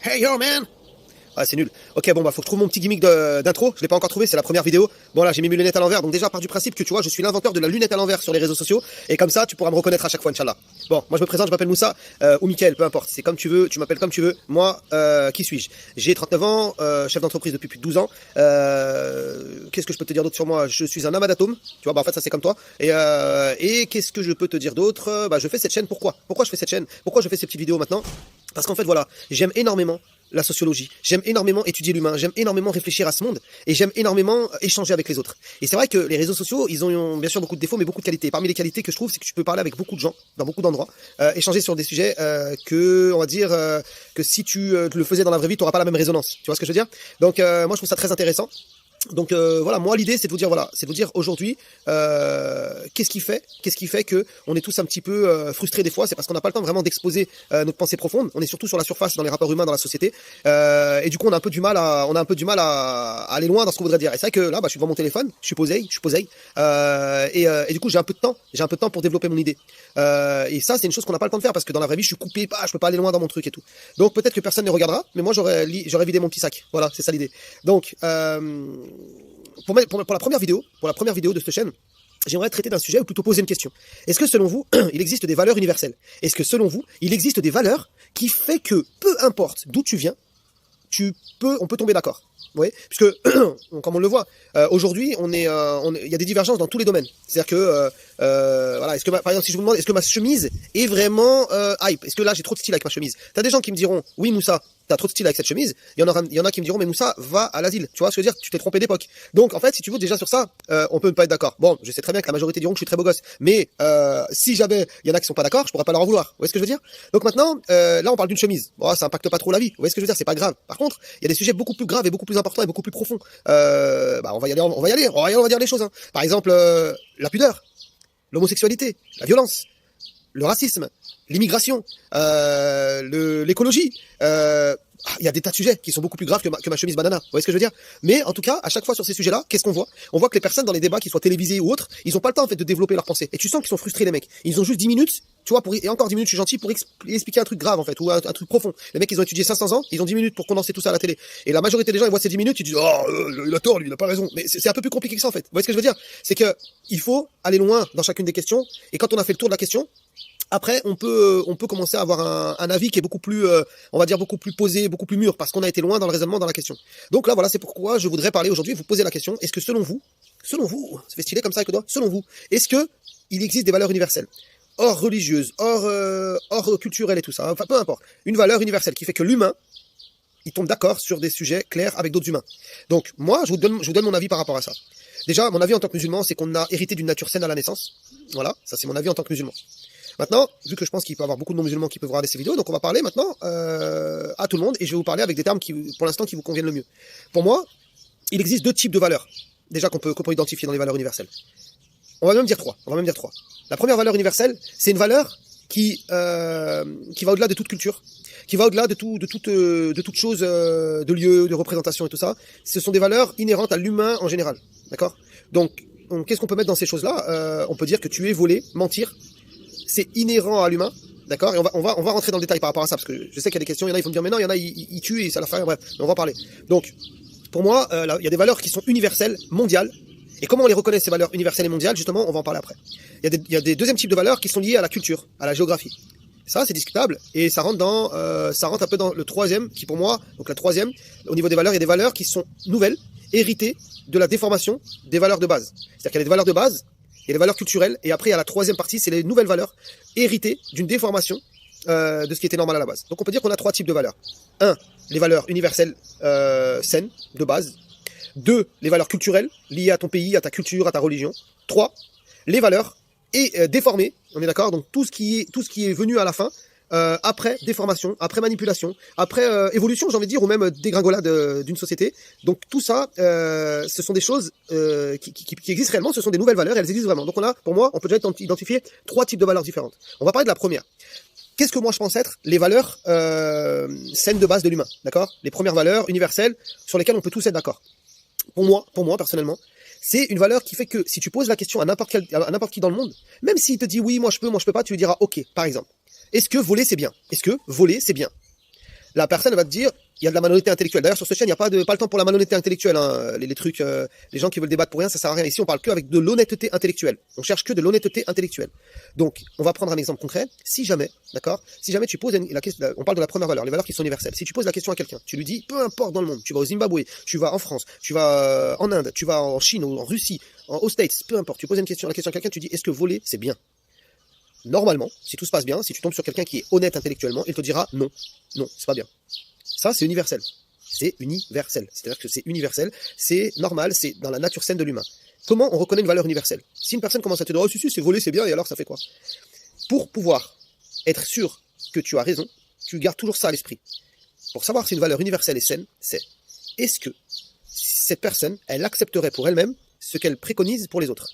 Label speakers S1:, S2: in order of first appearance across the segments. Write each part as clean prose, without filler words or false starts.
S1: Hey yo man! Ah, c'est nul. Ok, bon, bah, faut que je trouve mon petit gimmick d'intro. Je l'ai pas encore trouvé, c'est la première vidéo. Bon, là, j'ai mis mes lunettes à l'envers. Donc, déjà, part du principe que tu vois, je suis l'inventeur de la lunette à l'envers sur les réseaux sociaux. Et comme ça, tu pourras me reconnaître à chaque fois, Inch'Allah. Bon, moi, je me présente, je m'appelle Moussa, ou Mickaël, peu importe. C'est comme tu veux, tu m'appelles comme tu veux. Moi, qui suis-je? J'ai 39 ans, chef d'entreprise depuis plus de 12 ans. Qu'est-ce que je peux te dire d'autre sur moi? Je suis un amas d'atomes. Tu vois, bah, en fait, ça, c'est comme toi. Et qu'est-ce que je peux te dire d'autre? Bah, je fais cette chaîne, pourquoi? Pourquoi je fais cette chaîne? Pourquoi je fais ces petites vidéos maintenant? Parce qu'en fait, voilà, j'aime énormément la sociologie. J'aime énormément étudier l'humain, j'aime énormément réfléchir à ce monde, et j'aime énormément échanger avec les autres. Et c'est vrai que les réseaux sociaux, ils ont bien sûr beaucoup de défauts, mais beaucoup de qualités. Parmi les qualités que je trouve, c'est que tu peux parler avec beaucoup de gens, dans beaucoup d'endroits, échanger sur des sujets on va dire, que si tu le faisais dans la vraie vie, tu n'auras pas la même résonance. Tu vois ce que je veux dire? Donc, moi, je trouve ça très intéressant. Donc voilà, moi l'idée c'est de vous dire c'est de vous dire aujourd'hui qu'est-ce qui fait que on est tous un petit peu frustrés des fois, c'est parce qu'on n'a pas le temps vraiment d'exposer notre pensée profonde. On est surtout sur la surface dans les rapports humains dans la société, et du coup on a un peu du mal à aller loin dans ce qu'on voudrait dire. Et c'est vrai que là, bah, je suis devant mon téléphone, je suis posé, et du coup j'ai un peu de temps pour développer mon idée. Et ça c'est une chose qu'on n'a pas le temps de faire parce que dans la vraie vie je suis coupé, je peux pas aller loin dans mon truc et tout. Donc peut-être que personne ne regardera, mais moi j'aurais vidé mon petit sac. Voilà, c'est ça l'idée. Donc pour la première vidéo de cette chaîne, j'aimerais traiter d'un sujet ou plutôt poser une question. Est-ce que selon vous, il existe des valeurs universelles? Est-ce que selon vous, il existe des valeurs qui fait que peu importe d'où tu viens, on peut tomber d'accord? Oui, puisque comme on le voit, aujourd'hui, il y a des divergences dans tous les domaines. C'est-à-dire que, voilà, par exemple, si je vous demande, est-ce que ma chemise est vraiment hype? Est-ce que là, j'ai trop de style avec ma chemise? T'as des gens qui me diront, oui, Moussa, t'as trop de style avec cette chemise. Il y en a qui me diront, mais Moussa, va à l'asile. Tu vois ce que je veux dire? Tu t'es trompé d'époque. Donc, en fait, si tu veux, déjà sur ça, on peut ne pas être d'accord. Bon, je sais très bien que la majorité diront que je suis très beau gosse. Mais, si jamais il y en a qui sont pas d'accord, je pourrais pas leur en vouloir. Vous voyez ce que je veux dire? Donc maintenant, là, on parle d'une chemise. Bon, ça impacte pas trop la vie. Vous voyez ce que je veux dire? C'est pas grave. Par contre, il y a des sujets beaucoup plus graves et beaucoup plus importants et beaucoup plus profonds. On va y aller, on va dire les choses, hein. Par exemple, la pudeur, l'homosexualité, la violence, le racisme, l'immigration, l'écologie. Il y a des tas de sujets qui sont beaucoup plus graves que ma chemise banana. Vous voyez ce que je veux dire? Mais en tout cas, à chaque fois sur ces sujets-là, qu'est-ce qu'on voit? On voit que les personnes dans les débats, qu'ils soient télévisés ou autres, ils ont pas le temps en fait de développer leur pensée. Et tu sens qu'ils sont frustrés, les mecs. Ils ont juste 10 minutes, tu vois, et encore 10 minutes, je suis gentil, pour expliquer un truc grave en fait, ou un truc profond. Les mecs, ils ont étudié 500 ans, ils ont 10 minutes pour condenser tout ça à la télé. Et la majorité des gens, ils voient ces 10 minutes, ils disent il a tort, lui, il a pas raison. Mais c'est un peu plus compliqué que ça en fait. Vous voyez ce que je veux dire? C'est que il faut aller loin dans chacune des questions. Et quand on a fait le tour de la question, après, on peut commencer à avoir un avis qui est beaucoup plus, on va dire, beaucoup plus posé, beaucoup plus mûr, parce qu'on a été loin dans le raisonnement, dans la question. Donc là, voilà, c'est pourquoi je voudrais parler aujourd'hui, vous poser la question, est-ce que selon vous, ça fait stylé comme ça avec le doigt, selon vous, est-ce que il existe des valeurs universelles, hors religieuses, hors culturelles et tout ça, enfin peu importe, une valeur universelle qui fait que l'humain, il tombe d'accord sur des sujets clairs avec d'autres humains. Donc moi, je vous donne mon avis par rapport à ça. Déjà, mon avis en tant que musulman, c'est qu'on a hérité d'une nature saine à la naissance. Voilà, ça c'est mon avis en tant que musulman. Maintenant, vu que je pense qu'il peut y avoir beaucoup de non-musulmans qui peuvent regarder ces vidéos, donc on va parler maintenant à tout le monde, et je vais vous parler avec des termes qui, pour l'instant, qui vous conviennent le mieux. Pour moi, il existe deux types de valeurs, déjà qu'on peut identifier dans les valeurs universelles. On va même dire trois. La première valeur universelle, c'est une valeur qui va au-delà de toute culture, qui va au-delà de toute chose, de lieu, de représentation et tout ça. Ce sont des valeurs inhérentes à l'humain en général, d'accord? Donc, qu'est-ce qu'on peut mettre dans ces choses-là? On peut dire que tuer, voler, mentir, c'est inhérent à l'humain, d'accord? Et on va rentrer dans le détail par rapport à ça, parce que je sais qu'il y a des questions, il y en a, ils vont me dire, mais non, il y en a, ils tuent et ça la fait rien, bref, mais on va en parler. Donc, pour moi, là, il y a des valeurs qui sont universelles, mondiales, et comment on les reconnaît, ces valeurs universelles et mondiales, justement, on va en parler après. Il y a des deuxièmes types de valeurs qui sont liées à la culture, à la géographie. Ça, c'est discutable, et ça rentre un peu dans le troisième, qui pour moi, donc la troisième, au niveau des valeurs, il y a des valeurs qui sont nouvelles, héritées de la déformation des valeurs de base. C'est-à-dire qu'il y a des valeurs de base, il y a les valeurs culturelles, et après il y a la troisième partie, c'est les nouvelles valeurs héritées d'une déformation de ce qui était normal à la base. Donc on peut dire qu'on a trois types de valeurs. 1. Les valeurs universelles saines, de base. 2. Les valeurs culturelles, liées à ton pays, à ta culture, à ta religion. 3. Les valeurs déformées, on est d'accord? Donc tout ce qui est venu à la fin, après déformation, après manipulation, après évolution, j'ai envie de dire, ou même dégringolade d'une société. Donc tout ça, ce sont des choses qui existent réellement, ce sont des nouvelles valeurs, et elles existent vraiment. Donc pour moi, on peut déjà identifier trois types de valeurs différentes. On va parler de la première. Qu'est-ce que moi je pense être les valeurs saines de base de l'humain, d'accord? Les premières valeurs universelles sur lesquelles on peut tous être d'accord. Pour moi personnellement, c'est une valeur qui fait que si tu poses la question à n'importe qui dans le monde, même s'il te dit oui, moi je peux pas, tu lui diras ok, par exemple. Est-ce que voler c'est bien? Est-ce que voler c'est bien? la personne va te dire, il y a de la malhonnêteté intellectuelle. D'ailleurs, sur cette chaîne, il n'y a pas le temps pour la malhonnêteté intellectuelle. Hein. Les trucs, les gens qui veulent débattre pour rien, ça sert à rien. Ici, on parle que avec de l'honnêteté intellectuelle. On cherche que de l'honnêteté intellectuelle. Donc, on va prendre un exemple concret. Si jamais, d'accord, si jamais tu poses la question, on parle de la première valeur, les valeurs qui sont universelles. Si tu poses la question à quelqu'un, tu lui dis, peu importe dans le monde, tu vas au Zimbabwe, tu vas en France, tu vas en Inde, tu vas en Chine ou en Russie, aux States, peu importe. Tu poses la question à quelqu'un, tu dis, est-ce que voler, c'est bien? Normalement, si tout se passe bien, si tu tombes sur quelqu'un qui est honnête intellectuellement, il te dira non, non, c'est pas bien. Ça, c'est universel. C'est universel. C'est-à-dire que c'est universel, c'est normal, c'est dans la nature saine de l'humain. Comment on reconnaît une valeur universelle? Si une personne commence à te dire, oh, si, c'est voler, c'est bien, et alors ça fait quoi? Pour pouvoir être sûr que tu as raison, tu gardes toujours ça à l'esprit. Pour savoir si une valeur universelle est saine, c'est est-ce que cette personne, elle accepterait pour elle-même ce qu'elle préconise pour les autres?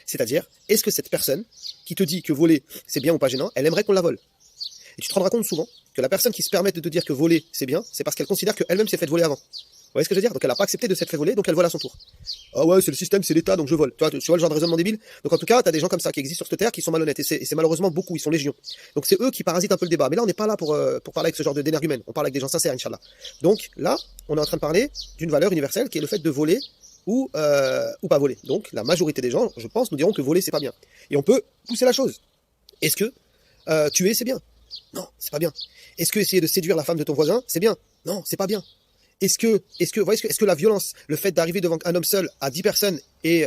S1: C'est-à-dire, est-ce que cette personne qui te dit que voler, c'est bien ou pas gênant, elle aimerait qu'on la vole? Et tu te rendras compte souvent que la personne qui se permet de te dire que voler, c'est bien, c'est parce qu'elle considère qu'elle-même s'est fait voler avant. Vous voyez ce que je veux dire? Donc elle n'a pas accepté de s'être fait voler, donc elle vole à son tour. Ah ouais, c'est le système, c'est l'État, donc je vole. Tu vois le genre de raisonnement débile? Donc en tout cas, tu as des gens comme ça qui existent sur cette terre qui sont malhonnêtes, et c'est malheureusement beaucoup, ils sont légion. Donc c'est eux qui parasitent un peu le débat. Mais là, on n'est pas là pour parler avec ce genre d'énergumène, on parle avec des gens sincères, Inch'Allah. Donc là, on est en train de parler d'une valeur universelle qui est le fait de voler ou pas voler. Donc la majorité des gens, je pense, nous diront que voler, c'est pas bien. Et on peut pousser la chose. Est-ce que tuer, c'est bien? Non, c'est pas bien. Est-ce que essayer de séduire la femme de ton voisin, c'est bien? Non, c'est pas bien. Est-ce que la violence, le fait d'arriver devant un homme seul à 10 personnes et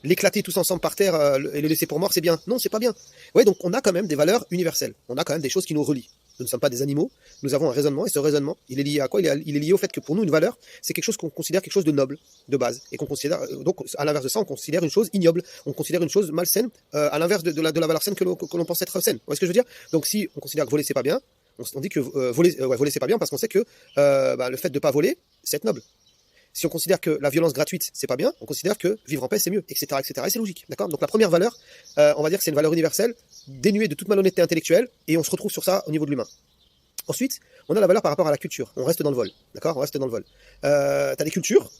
S1: l'éclater tous ensemble par terre et le laisser pour mort, c'est bien? Non, c'est pas bien. Ouais, donc on a quand même des valeurs universelles. On a quand même des choses qui nous relient. Nous ne sommes pas des animaux, nous avons un raisonnement, et ce raisonnement, il est lié à quoi? Il est lié au fait que pour nous, une valeur, c'est quelque chose qu'on considère quelque chose de noble, de base, et qu'on considère, donc à l'inverse de ça, on considère une chose ignoble, on considère une chose malsaine, à l'inverse de la valeur saine que l'on pense être saine. Vous voyez ce que je veux dire? Donc si on considère que voler c'est pas bien, on dit que voler c'est pas bien parce qu'on sait que le fait de pas voler, c'est être noble. Si on considère que la violence gratuite, c'est pas bien, on considère que vivre en paix, c'est mieux, etc., etc. Et c'est logique, d'accord? Donc la première valeur, on va dire que c'est une valeur universelle, dénuée de toute malhonnêteté intellectuelle, et on se retrouve sur ça au niveau de l'humain. Ensuite, on a la valeur par rapport à la culture. On reste dans le vol, d'accord? On reste dans le vol. T'as des cultures,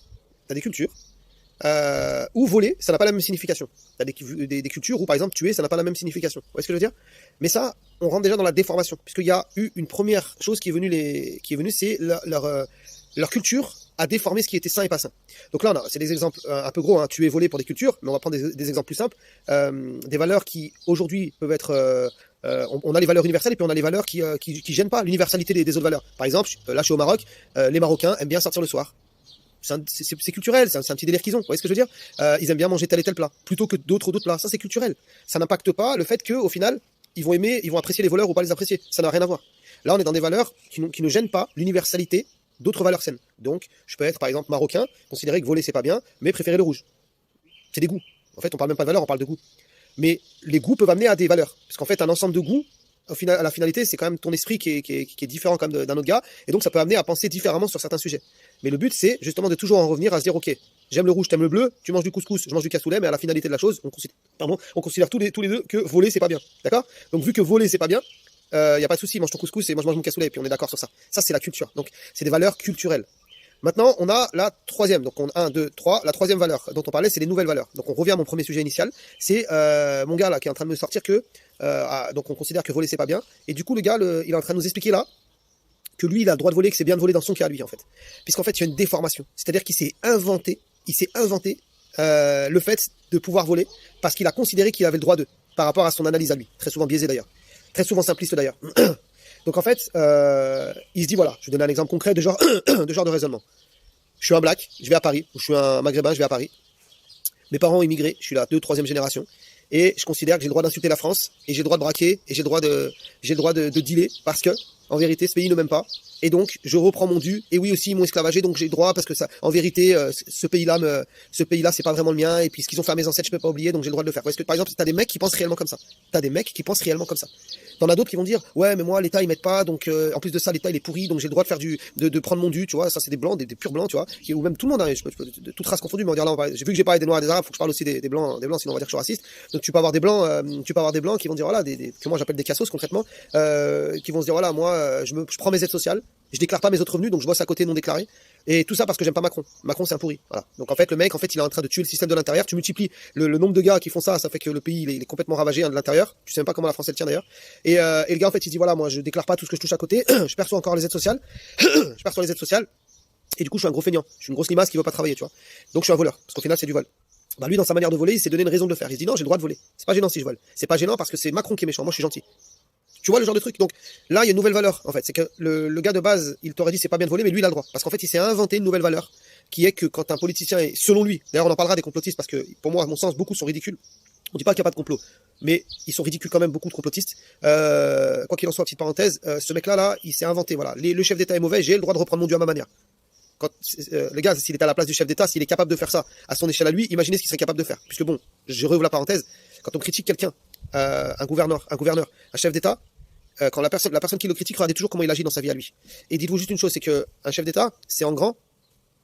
S1: où voler, ça n'a pas la même signification. T'as des cultures où, par exemple, tuer, ça n'a pas la même signification. Vous voyez ce que je veux dire? Mais ça, on rentre déjà dans la déformation, puisqu'il y a eu une première chose qui est venue, c'est leur culture a déformé ce qui était sain et pas sain. Donc là, c'est des exemples un peu gros, hein, tuer, voler pour des cultures, mais on va prendre des exemples plus simples. Des valeurs qui, aujourd'hui, peuvent être... on a les valeurs universelles et puis on a les valeurs qui gênent pas l'universalité des autres valeurs. Par exemple, là, je suis au Maroc, les Marocains aiment bien sortir le soir. C'est culturel, c'est un petit délire qu'ils ont. Vous voyez ce que je veux dire? Ils aiment bien manger tel et tel plat, plutôt que d'autres plats. Ça, c'est culturel. Ça n'impacte pas le fait qu'au final, ils vont apprécier les voleurs ou pas les apprécier. Ça n'a rien à voir. Là, on est dans des valeurs qui ne gênent pas l'universalité d'autres valeurs saines. Donc, je peux être, par exemple, marocain, considérer que voler, c'est pas bien, mais préférer le rouge. C'est des goûts. En fait, on parle même pas de valeurs, on parle de goûts. Mais les goûts peuvent amener à des valeurs. Parce qu'en fait, un ensemble de goûts, à la finalité, c'est quand même ton esprit qui est différent comme d'un autre gars, et donc ça peut amener à penser différemment sur certains sujets. Mais le but, c'est justement de toujours en revenir à se dire, ok, j'aime le rouge, t'aimes le bleu, tu manges du couscous, je mange du cassoulet, mais à la finalité de la chose, on considère tous les deux que voler, c'est pas bien. D'accord? Donc vu que voler, c'est pas bien, y a pas de souci, mange ton couscous et moi je mange mon cassoulet, et puis on est d'accord sur ça. Ça, c'est la culture. Donc, c'est des valeurs culturelles. Maintenant, on a la troisième. Donc, on a 1, 2, 3. La troisième valeur dont on parlait, c'est les nouvelles valeurs. Donc, on revient à mon premier sujet initial. C'est mon gars là qui est en train de me sortir que donc on considère que voler c'est pas bien. Et du coup, le gars, il est en train de nous expliquer là que lui, il a le droit de voler, que c'est bien de voler dans son cas lui en fait. Puisqu'en fait, il y a une déformation. C'est-à-dire qu'il s'est inventé, le fait de pouvoir voler parce qu'il a considéré qu'il avait le droit de, par rapport à son analyse à lui. Très souvent biaisé d'ailleurs. Très souvent simpliste d'ailleurs. Donc en fait, il se dit voilà, je vais donner un exemple concret de genre de raisonnement. Je suis un black, je vais à Paris, ou je suis un maghrébin, je vais à Paris. Mes parents ont immigré, je suis la 2e, 3e génération, et je considère que j'ai le droit d'insulter la France, et j'ai le droit de braquer, et j'ai le droit de dealer, parce que, en vérité, ce pays ne m'aime pas, et donc je reprends mon dû, et oui aussi ils m'ont esclavagé, donc j'ai le droit, parce que ça, en vérité, ce pays-là, c'est pas vraiment le mien, et puis ce qu'ils ont fait à mes ancêtres, je peux pas oublier, donc j'ai le droit de le faire. Parce que par exemple, t'as des mecs qui pensent réellement comme ça. T'en as d'autres qui vont dire, ouais, mais moi, l'État, ils m'aide pas, donc, en plus de ça, l'État, il est pourri, donc j'ai le droit de faire de prendre mon dû, tu vois, ça, c'est des blancs, des purs blancs, tu vois, ou même tout le monde, hein, de toute race confondue, mais on va dire là, j'ai vu que j'ai parlé des noirs et des arabes, faut que je parle aussi des blancs, sinon on va dire que je suis raciste. Donc, tu peux avoir des blancs qui vont dire, voilà, que moi j'appelle des cassos, concrètement, qui vont se dire, voilà, moi, je prends mes aides sociales, je déclare pas mes autres revenus, donc je bosse à côté non déclaré, Et tout ça parce que j'aime pas Macron. Macron, c'est un pourri. Voilà. Donc en fait, le mec, il est en train de tuer le système de l'intérieur. Tu multiplies le nombre de gars qui font ça, ça fait que le pays il est complètement ravagé hein, de l'intérieur. Tu sais même pas comment la France elle tient d'ailleurs. Et le gars, en fait, il dit voilà, moi, je déclare pas tout ce que je touche à côté. Je perçois encore les aides sociales. Je perçois les aides sociales. Et du coup, je suis un gros feignant. Je suis une grosse limace qui veut pas travailler, tu vois. Donc je suis un voleur. Parce qu'au final, c'est du vol. Bah lui, dans sa manière de voler, il s'est donné une raison de le faire. Il se dit non, j'ai le droit de voler. C'est pas gênant si je vole. C'est pas gênant parce que c'est Macron qui est méchant. Moi, je suis gentil. Tu vois le genre de truc. Donc là, il y a une nouvelle valeur, en fait. C'est que le gars de base, il t'aurait dit c'est pas bien de voler, mais lui, il a le droit. Parce qu'en fait, il s'est inventé une nouvelle valeur qui est que quand un politicien est, selon lui, d'ailleurs, on en parlera des complotistes parce que pour moi, à mon sens, beaucoup sont ridicules. On dit pas qu'il n'y a pas de complot, mais ils sont ridicules quand même, beaucoup de complotistes. Quoi qu'il en soit, petite parenthèse, ce mec-là, il s'est inventé, voilà. Le chef d'État est mauvais, j'ai le droit de reprendre mon Dieu à ma manière. Quand le gars, s'il est à la place du chef d'État, s'il est capable de faire ça à son échelle à lui, imaginez ce qu'il serait capable de faire. Puisque bon, je rouvre la parenthèse, quand on critique quelqu'un, un gouverneur, un chef d'État, quand la personne qui le critique, regardez toujours comment il agit dans sa vie à lui. Et dites-vous juste une chose, c'est qu'un chef d'État, c'est en grand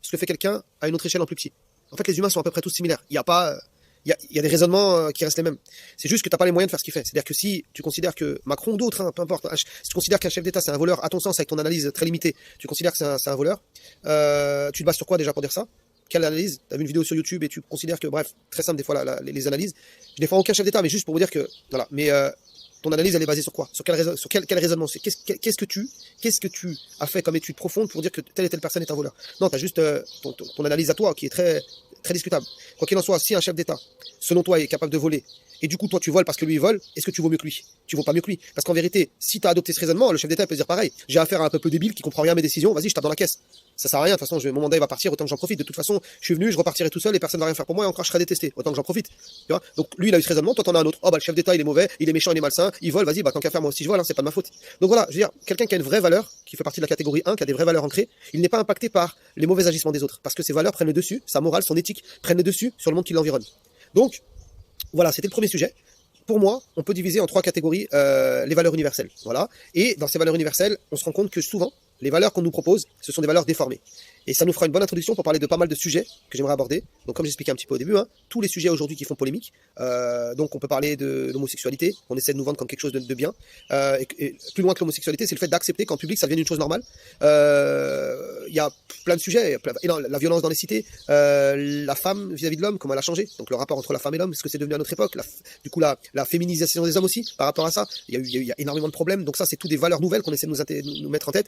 S1: ce que fait quelqu'un à une autre échelle en plus petit. En fait, les humains sont à peu près tous similaires. Il y a pas, il y a des raisonnements qui restent les mêmes. C'est juste que t'as pas les moyens de faire ce qu'il fait. C'est-à-dire que si tu considères que Macron ou d'autres, hein, peu importe, si tu considères qu'un chef d'État c'est un voleur, à ton sens, avec ton analyse très limitée, tu considères que c'est un voleur, tu te bases sur quoi déjà pour dire ça? Quelle analyse? Tu as vu une vidéo sur YouTube et tu considères que, bref, très simple des fois les analyses. Je défends aucun chef d'État, mais juste pour vous dire que, voilà. Mais ton analyse, elle est basée sur quoi? Sur quel raisonnement? Qu'est-ce que tu as fait comme étude profonde pour dire que telle et telle personne est un voleur? Non, tu as juste ton analyse à toi qui est très, très discutable. Quoi qu'il en soit, si un chef d'État, selon toi, est capable de voler, et du coup, toi, tu voles parce que lui, il vole, est-ce que tu vaux mieux que lui? Tu vaux pas mieux que lui. Parce qu'en vérité, si tu as adopté ce raisonnement, le chef d'État peut dire pareil. J'ai affaire à un peuple débile qui comprend rien à mes décisions, vas-y, je tape dans la caisse. Ça sert à rien, de toute façon, mon mandat il va partir, autant que j'en profite. De toute façon, je suis venu, je repartirai tout seul et personne ne va rien faire pour moi et encore je serai détesté. Autant que j'en profite. Tu vois. Donc lui, il a eu ce raisonnement, toi t'en as un autre. Oh bah le chef d'État il est mauvais, il est méchant, il est malsain, il vole, vas-y, bah tant qu'à faire, moi aussi je vole, hein, c'est pas de ma faute. Donc voilà, je veux dire, quelqu'un qui a une vraie valeur, qui fait partie de la catégorie 1, qui a des vraies valeurs ancrées, il n'est pas impacté par les mauvais agissements des autres. Parce que ses valeurs prennent le dessus, sa morale, son éthique prennent le dessus sur le monde qui l'environne. Donc, voilà, c'était le premier sujet. Pour moi, on peut diviser en 3 catégories les valeurs universelles. Voilà. Et dans ces valeurs universelles, on se rend compte que souvent, les valeurs qu'on nous propose, ce sont des valeurs déformées. Et ça nous fera une bonne introduction pour parler de pas mal de sujets que j'aimerais aborder. Donc comme j'expliquais un petit peu au début, hein, tous les sujets aujourd'hui qui font polémique. Donc on peut parler de l'homosexualité, on essaie de nous vendre comme quelque chose de bien. Et plus loin que l'homosexualité, c'est le fait d'accepter qu'en public ça devienne une chose normale. Il y a plein de sujets, la violence dans les cités, la femme vis-à-vis de l'homme, comment elle a changé. Donc le rapport entre la femme et l'homme, est-ce que c'est devenu à notre époque, du coup la féminisation des hommes aussi, par rapport à ça. Il y a énormément de problèmes. Donc ça, c'est tout des valeurs nouvelles qu'on essaie de nous mettre en tête.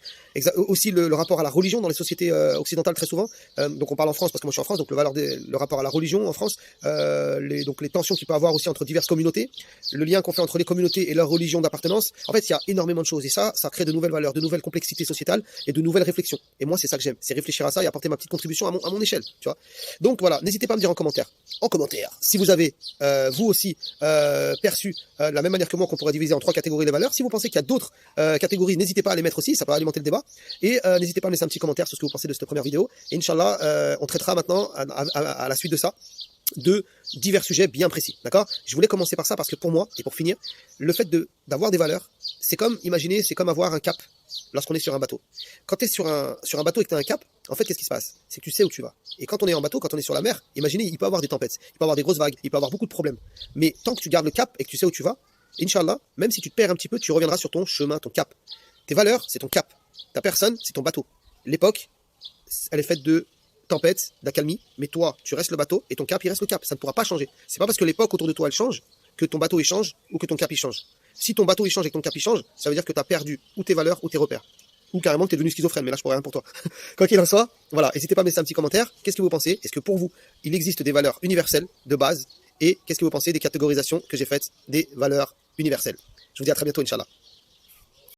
S1: Aussi le rapport à la religion dans les sociétés occidentales très souvent. Donc on parle en France parce que moi je suis en France, donc le rapport à la religion en France, donc les tensions qu'il peut y avoir aussi entre diverses communautés, le lien qu'on fait entre les communautés et leur religion d'appartenance. En fait, il y a énormément de choses et ça crée de nouvelles valeurs, de nouvelles complexités sociétales et de nouvelles réflexions. Et moi, c'est ça que j'aime, c'est réfléchir à ça et apporter ma petite contribution à mon échelle, tu vois. Donc voilà, n'hésitez pas à me dire en commentaire, si vous avez vous aussi perçu de la même manière que moi qu'on pourrait diviser en 3 catégories les valeurs. Si vous pensez qu'il y a d'autres catégories, n'hésitez pas à les mettre aussi, ça peut alimenter le débat. Et n'hésitez pas à me laisser un petit commentaire sur ce que vous pensez de cette première vidéo. Et Inch'Allah, on traitera maintenant, à la suite de ça, de divers sujets bien précis. D'accord? Je voulais commencer par ça parce que pour moi, et pour finir, le fait d'avoir des valeurs, c'est comme, imaginez, c'est comme avoir un cap lorsqu'on est sur un bateau. Quand tu es sur un bateau et que tu as un cap, en fait, qu'est-ce qui se passe? C'est que tu sais où tu vas. Et quand on est en bateau, quand on est sur la mer, imaginez, il peut y avoir des tempêtes, il peut y avoir des grosses vagues, il peut y avoir beaucoup de problèmes. Mais tant que tu gardes le cap et que tu sais où tu vas, Inch'Allah, même si tu te perds un petit peu, tu reviendras sur ton chemin, ton cap. Tes valeurs, c'est ton cap. Ta personne, c'est ton bateau. L'époque, elle est faite de tempêtes, d'accalmie, mais toi, tu restes le bateau et ton cap, il reste le cap. Ça ne pourra pas changer. C'est pas parce que l'époque autour de toi, elle change que ton bateau, il change ou que ton cap, il change. Si ton bateau, il change et que ton cap, il change, ça veut dire que tu as perdu ou tes valeurs ou tes repères. Ou carrément que tu es devenu schizophrène, mais là, je pourrais rien pour toi. Quoi qu'il en soit, voilà, n'hésitez pas à me laisser un petit commentaire. Qu'est-ce que vous pensez? Est-ce que pour vous, il existe des valeurs universelles de base? Et qu'est-ce que vous pensez des catégorisations que j'ai faites des valeurs universelles? Je vous dis à très bientôt, Inch'Allah.